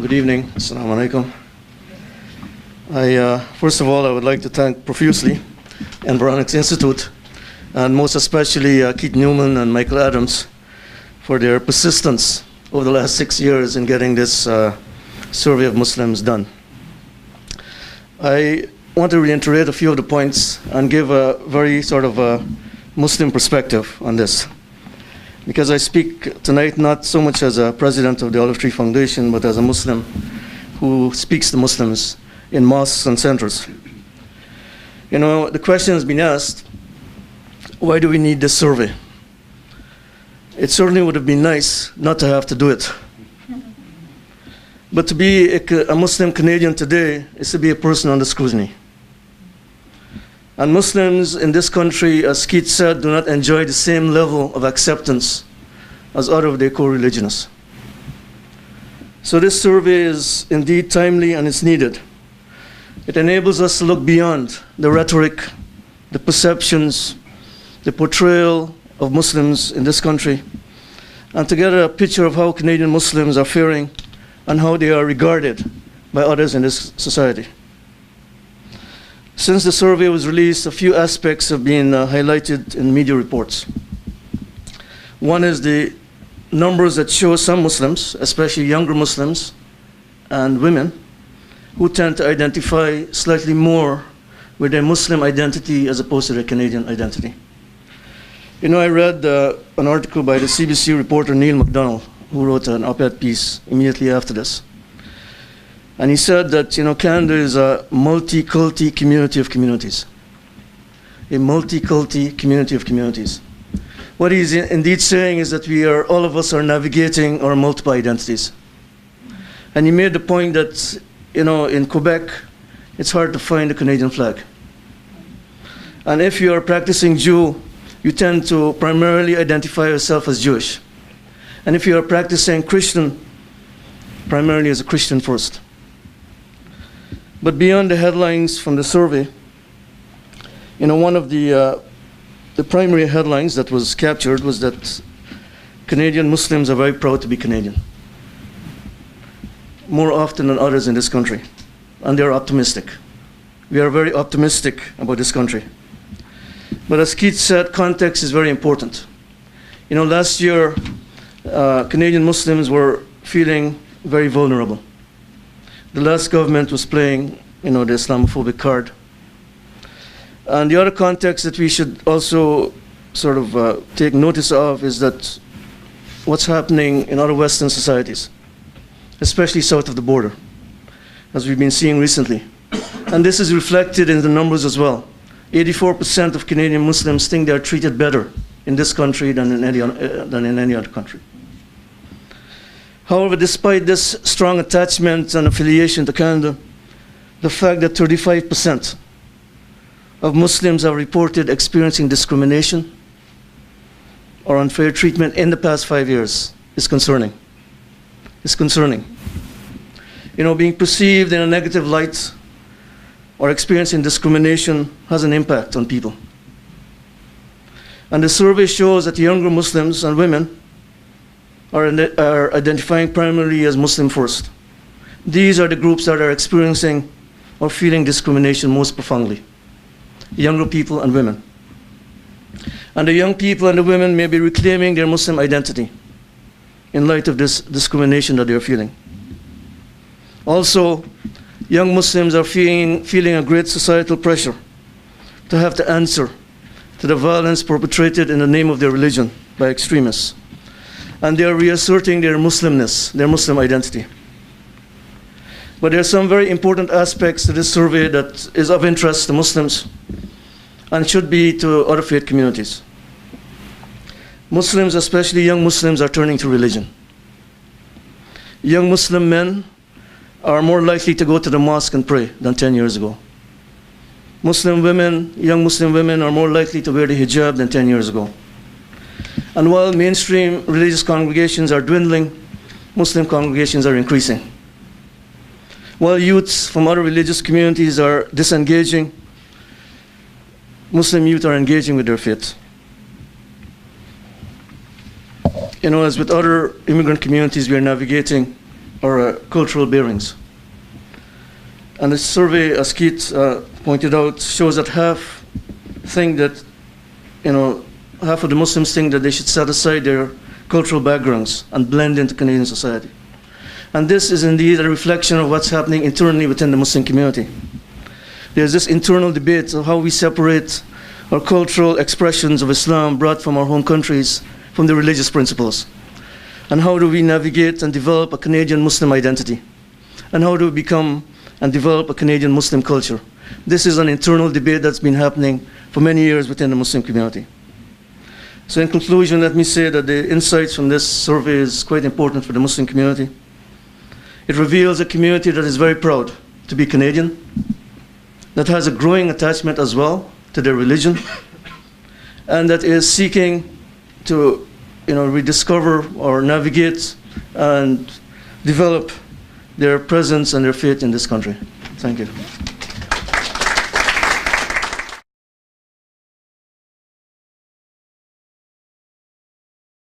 Good evening. Assalamu alaikum. First of all, I would like to thank profusely Embryonics Institute, and most especially Keith Newman and Michael Adams for their persistence over the last 6 years in getting this survey of Muslims done. I want to reiterate a few of the points and give a very sort of a Muslim perspective on this, because I speak tonight not so much as a president of the Olive Tree Foundation, but as a Muslim who speaks to Muslims in mosques and centers. You know, the question has been asked, why do we need this survey? It certainly would have been nice not to have to do it. But to be a Muslim Canadian today is to be a person under scrutiny. And Muslims in this country, as Keith said, do not enjoy the same level of acceptance as other of their co-religionists. So this survey is indeed timely and it's needed. It enables us to look beyond the rhetoric, the perceptions, the portrayal of Muslims in this country, and to get a picture of how Canadian Muslims are faring and how they are regarded by others in this society. Since the survey was released, a few aspects have been highlighted in media reports. One is the numbers that show some Muslims, especially younger Muslims and women, who tend to identify slightly more with their Muslim identity as opposed to their Canadian identity. You know, I read an article by the CBC reporter Neil MacDonald, who wrote an op-ed piece immediately after this. And he said that, you know, Canada is a multi-culti community of communities. A multi-culti community of communities. What he's indeed saying is that all of us are navigating our multiple identities. And he made the point that, you know, in Quebec, it's hard to find the Canadian flag. And if you are practicing Jew, you tend to primarily identify yourself as Jewish. And if you are practicing Christian, primarily as a Christian first. But beyond the headlines from the survey, you know, one of the primary headlines that was captured was that Canadian Muslims are very proud to be Canadian, more often than others in this country, and they're optimistic. We are very optimistic about this country. But as Keith said, context is very important. You know, last year, Canadian Muslims were feeling very vulnerable. The last government was playing, you know, the Islamophobic card. And the other context that we should also sort of take notice of is that what's happening in other Western societies, especially south of the border, as we've been seeing recently. And this is reflected in the numbers as well. 84% of Canadian Muslims think they are treated better in this country than in any other country. However, despite this strong attachment and affiliation to Canada, the fact that 35% of Muslims have reported experiencing discrimination or unfair treatment in the past 5 years is concerning. It's concerning. You know, being perceived in a negative light or experiencing discrimination has an impact on people. And the survey shows that younger Muslims and women are identifying primarily as Muslim first. These are the groups that are experiencing or feeling discrimination most profoundly. Younger people and women. And the young people and the women may be reclaiming their Muslim identity in light of this discrimination that they're feeling. Also, young Muslims are feeling a great societal pressure to have to answer to the violence perpetrated in the name of their religion by extremists. And they are reasserting their Muslimness, their Muslim identity. But there are some very important aspects to this survey that is of interest to Muslims and should be to other faith communities. Muslims, especially young Muslims, are turning to religion. Young Muslim men are more likely to go to the mosque and pray than 10 years ago. Muslim women, young Muslim women, are more likely to wear the hijab than 10 years ago. And while mainstream religious congregations are dwindling, Muslim congregations are increasing. While youths from other religious communities are disengaging, Muslim youth are engaging with their faith. You know, as with other immigrant communities, we are navigating our cultural bearings. And the survey, as Keith pointed out, shows that half think that, half of the Muslims think that they should set aside their cultural backgrounds and blend into Canadian society. And this is indeed a reflection of what's happening internally within the Muslim community. There's this internal debate of how we separate our cultural expressions of Islam brought from our home countries from the religious principles. And how do we navigate and develop a Canadian Muslim identity? And how do we become and develop a Canadian Muslim culture? This is an internal debate that's been happening for many years within the Muslim community. So in conclusion, let me say that the insights from this survey is quite important for the Muslim community. It reveals a community that is very proud to be Canadian, that has a growing attachment as well to their religion, and that is seeking to rediscover or navigate and develop their presence and their faith in this country. Thank you.